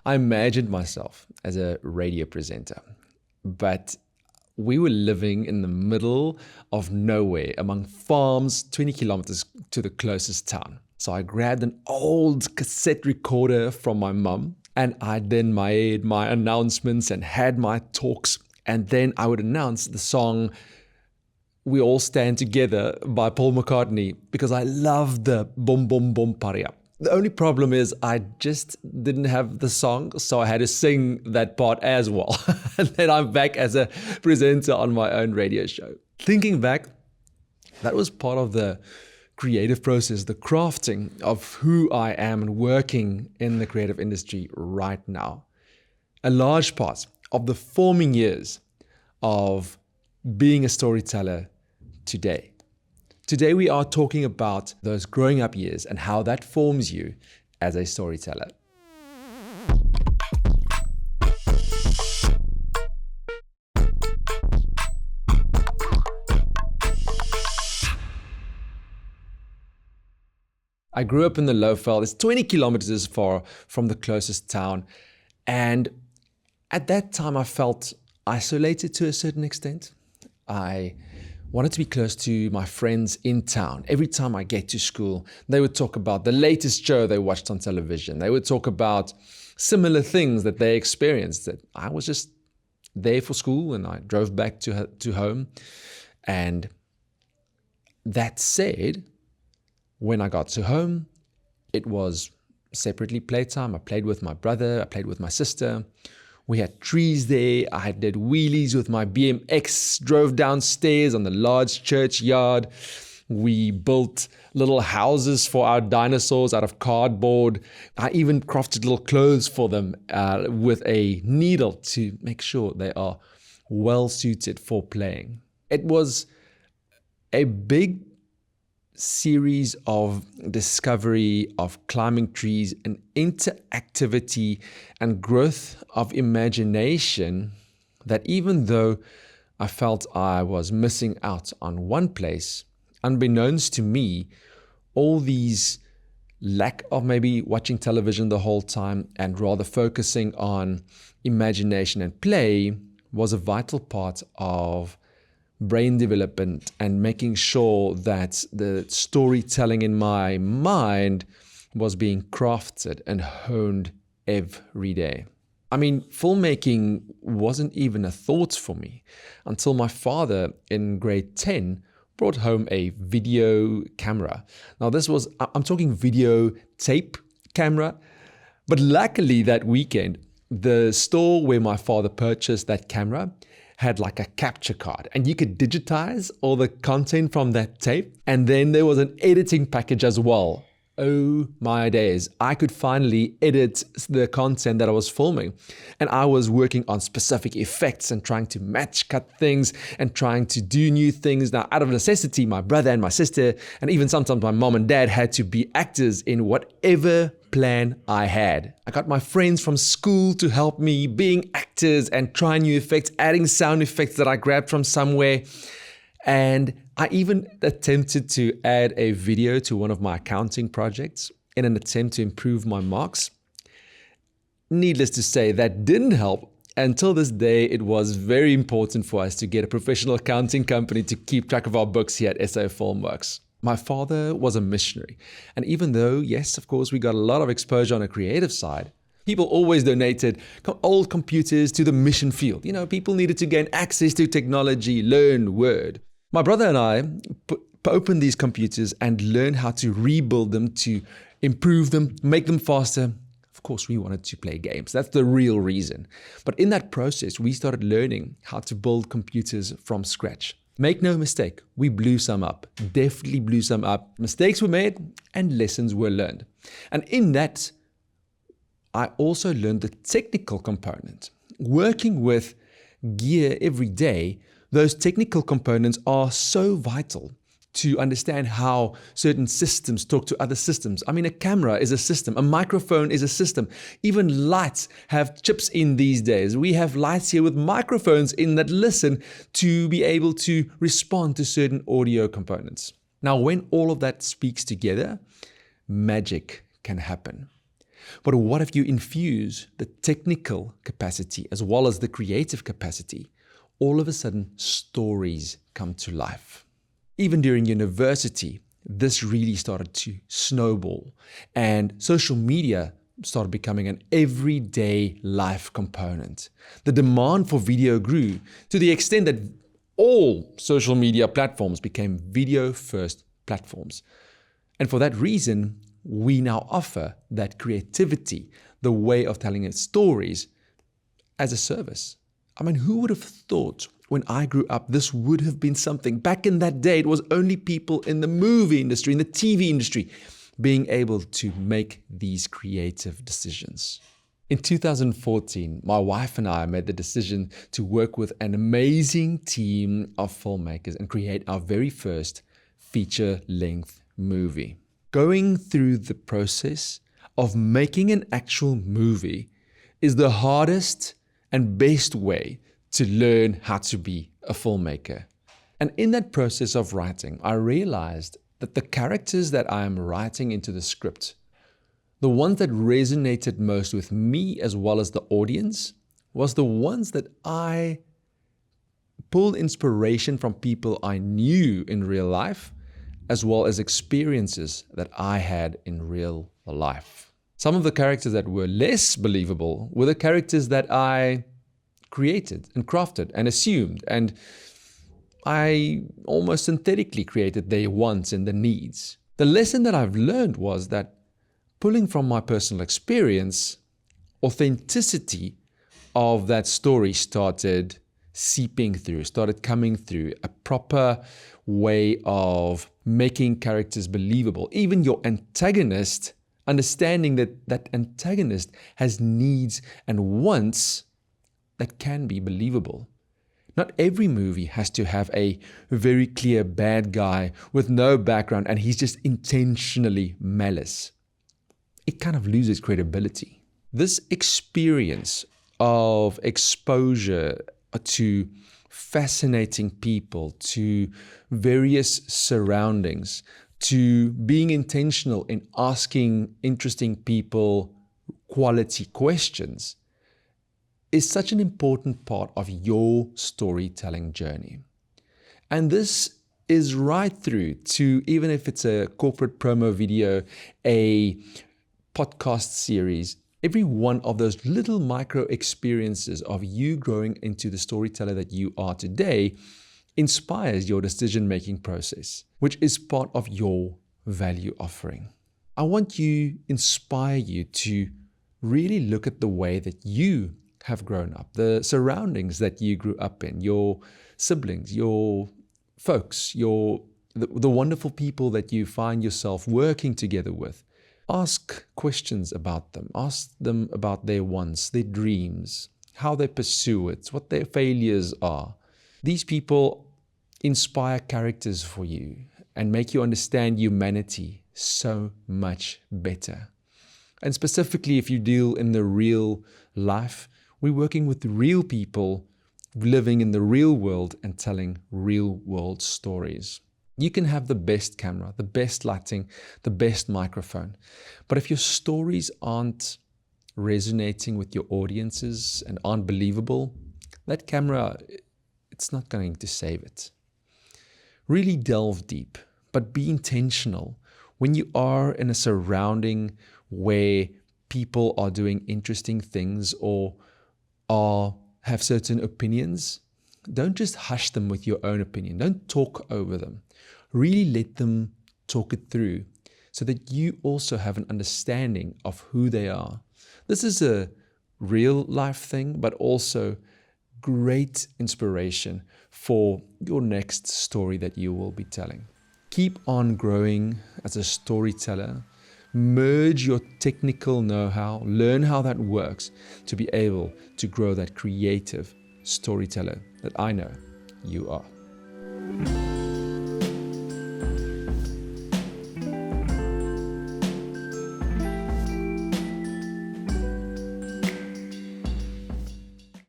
I imagined myself as a radio presenter, but we were living in the middle of nowhere among farms 20 kilometers to the closest town. So I grabbed an old cassette recorder from my mum, and I then made my announcements and had my talks. And then I would announce the song We All Stand Together by Paul McCartney because I love the Boom Boom Boom Paria. The only problem is I just didn't have the song, so I had to sing that part as well. And then I'm back as a presenter on my own radio show. Thinking back, that was part of the creative process, the crafting of who I am and working in the creative industry right now. A large part of the forming years of being a storyteller today. Today we are talking about those growing up years and how that forms you as a storyteller. I grew up in the Lowveld. It's 20 kilometers far from the closest town. And at that time, I felt isolated to a certain extent. I wanted to be close to my friends in town. Every time I get to school, they would talk about the latest show they watched on television. They would talk about similar things that they experienced. That I was just there for school and I drove back to home. And that said, when I got to home, it was separately playtime. I played with my brother. I played with my sister. We had trees there. I did wheelies with my BMX, drove downstairs on the large churchyard. We built little houses for our dinosaurs out of cardboard. I even crafted little clothes for them with a needle to make sure they are well suited for playing. It was a big series of discovery, of climbing trees, and interactivity and growth of imagination that even though I felt I was missing out on one place, unbeknownst to me, all these lack of maybe watching television the whole time and rather focusing on imagination and play was a vital part of brain development and making sure that the storytelling in my mind was being crafted and honed every day. I mean, filmmaking wasn't even a thought for me until my father in grade 10 brought home a video camera. Now I'm talking video tape camera, but luckily that weekend, the store where my father purchased that camera had like a capture card and you could digitize all the content from that tape. And then there was an editing package as well. Oh my days. I could finally edit the content that I was filming. And I was working on specific effects and trying to match cut things and trying to do new things. Now, out of necessity, my brother and my sister, and even sometimes my mom and dad had to be actors in whatever plan I had. I got my friends from school to help me being actors and try new effects, adding sound effects that I grabbed from somewhere. And I even attempted to add a video to one of my accounting projects in an attempt to improve my marks. Needless to say, that didn't help. Until this day, it was very important for us to get a professional accounting company to keep track of our books here at SA Filmworx. My father was a missionary. And even though, yes, of course, we got a lot of exposure on a creative side, people always donated old computers to the mission field. You know, people needed to gain access to technology, learn Word. My brother and I opened these computers and learned how to rebuild them, to improve them, make them faster. Of course, we wanted to play games. That's the real reason. But in that process, we started learning how to build computers from scratch. Make no mistake, we blew some up, definitely blew some up. Mistakes were made and lessons were learned. And in that, I also learned the technical component. Working with gear every day, those technical components are so vital to understand how certain systems talk to other systems. I mean, a camera is a system, a microphone is a system. Even lights have chips in these days. We have lights here with microphones in that listen to be able to respond to certain audio components. Now, when all of that speaks together, magic can happen. But what if you infuse the technical capacity as well as the creative capacity? All of a sudden, stories come to life. Even during university, this really started to snowball, and social media started becoming an everyday life component. The demand for video grew to the extent that all social media platforms became video-first platforms. And for that reason, we now offer that creativity, the way of telling its stories, as a service. I mean, who would have thought when I grew up this would have been something? Back in that day, it was only people in the movie industry, in the TV industry, being able to make these creative decisions. In 2014, my wife and I made the decision to work with an amazing team of filmmakers and create our very first feature-length movie. Going through the process of making an actual movie is the hardest and best way to learn how to be a filmmaker. And in that process of writing, I realized that the characters that I am writing into the script, the ones that resonated most with me as well as the audience, was the ones that I pulled inspiration from people I knew in real life, as well as experiences that I had in real life. Some of the characters that were less believable were the characters that I created and crafted and assumed, and I almost synthetically created their wants and the needs. The lesson that I've learned was that pulling from my personal experience, authenticity of that story started seeping through, started coming through, a proper way of making characters believable. Even your antagonist, understanding that that antagonist has needs and wants that can be believable. Not every movie has to have a very clear bad guy with no background and he's just intentionally malice. It kind of loses credibility. This experience of exposure to fascinating people, to various surroundings, to being intentional in asking interesting people quality questions is such an important part of your storytelling journey. And this is right through to, even if it's a corporate promo video, a podcast series, every one of those little micro experiences of you growing into the storyteller that you are today inspires your decision-making process, which is part of your value offering. I want to inspire you to really look at the way that you have grown up, the surroundings that you grew up in, your siblings, your folks, the wonderful people that you find yourself working together with. Ask questions about them. Ask them about their wants, their dreams, how they pursue it, what their failures are. These people inspire characters for you and make you understand humanity so much better. And specifically, if you deal in the real life, we're working with real people living in the real world and telling real world stories. You can have the best camera, the best lighting, the best microphone. But if your stories aren't resonating with your audiences and aren't believable, that camera, it's not going to save it. Really delve deep, but be intentional. When you are in a surrounding where people are doing interesting things or have certain opinions, don't just hush them with your own opinion. Don't talk over them. Really let them talk it through so that you also have an understanding of who they are. This is a real life thing, but also great inspiration for your next story that you will be telling. Keep on growing as a storyteller. Merge your technical know-how, learn how that works to be able to grow that creative storyteller that I know you are.